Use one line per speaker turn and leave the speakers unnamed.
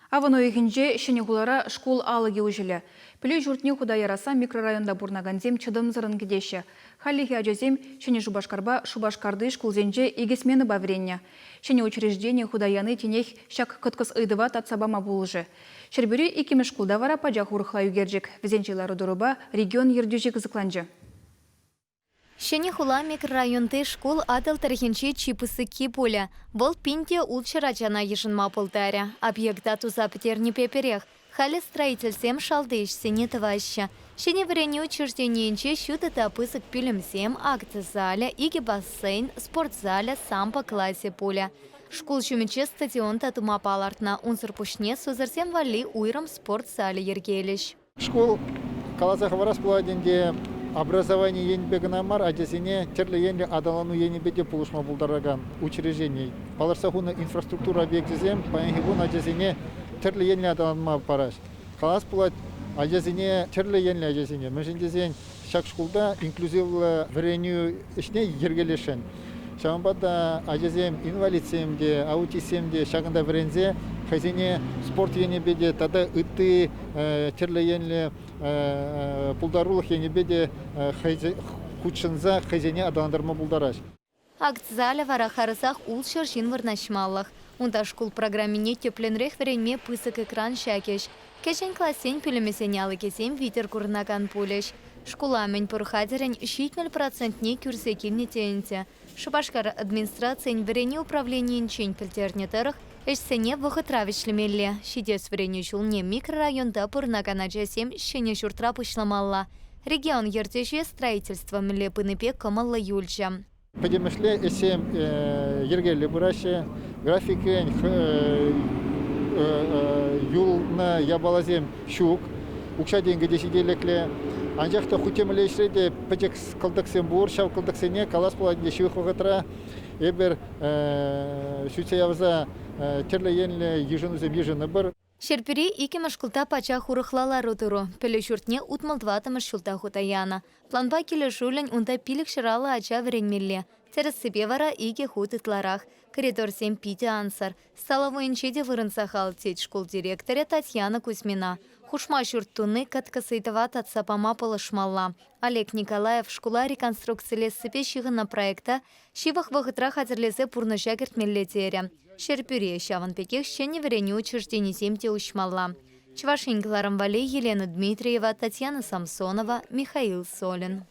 Авано егінже шенегулара школ алыге ұжылы. Пілі жұртне Худаяраса микрорайонда бурнагандем чыдым зырын кедеші. Халлихи ажазем шене Шубашкарба Шубашкарды школзенже егесмені бавренне. Шене учреждение Худаяны тенех шак кыткыс ыдыва татсабама булыжы. Шербюри икеме школда вара паджақ урықлаю герджік. Візенчелары дұрыба регион ердюжік зықланжы.
Шене хула микрорайонты школ адал тарихинче чипысы киполя. Вол пинте улчыра жана ешынма полтаря. Объекта туза петерни пеперех. Хали строительством шалдыш сене товаща. Шене врене учреждениенче щуты тапысык пилемсем, акт-заля, иги бассейн, спортзаля, сам по классе поля. Школ шумече стадион татума палартна. Унсыр пушне сузырсем вали уйрам спортзале ергелиш.
Школ каласа хаварас пуладенде образование енбегнамар, адесине терле енле адалану енбеде пулушма булдараган учреждений. Паларсахуна инфраструктура объектизем, паенгибун адесине терле енле адаланма параш. Калас пулат адесине терле енле адесине. Межендезен шак школда инклюзивлы врению ишне ергелешен. Шамбада адесем инвалидсемде, аутисемде шагында врензе хазине спорт енбеде тада ыты терле енле пулдарулых енебеде худшынза хазине адаландырма булдараш.
Акт-заля вара харысах улшыр жин варнашмаллах. Унда школ программине тепленрех веренме пысык экран шакеш. Кешен классен пülемесене алыкесем витер курнаган пулеш. Школамень пұрхадерен 70% күрсекілне тейінте. Шубашкар администрациян верене управлениен чен пілтернетарых эшсене вғытравишлемелле. Шидес верене жулне микрорайонда пұрнагана жәсем шене жұртра пышламалла. Регион ертеше строительство міле пынепек камалла юльжа.
Подемешле эсем ергелі бұрашы графикен юлна ябалазем шук. Укша деньги десиделекле. Анжақта хутемеле ешреде пәчек қылдықсен бұр, шау қылдықсене калас бұладынде шуық вғытра. Эбір сүтсе явыза терле енле ежінузем ежіні бір.
Шерпюри икеме шкулта пача хурыхлала ротуру. Пеле шуртне утмалдватымы шулта хутаяна. Планба келе жулен унда пилік шыралы ача веренмелле. Терес себе вара иге хут итларах. Коридор 7 пити ансар. Сталовойнчеде вырынса халтеть школ директоре Татьяна Кузьмина. Хушма шурттуны каткасыйтова татсапама полышмалла. Олег Николаев школа реконструкцияле сыпе шиғына проекта шивах вағытра хатерлезе пурныжа кертмеллетере. Шерпюре шаван пекех шене верене учрежденизем те ушмалла. Чвашингларам вале Елена Дмитриева, Татьяна Самсонова, Михаил Солин.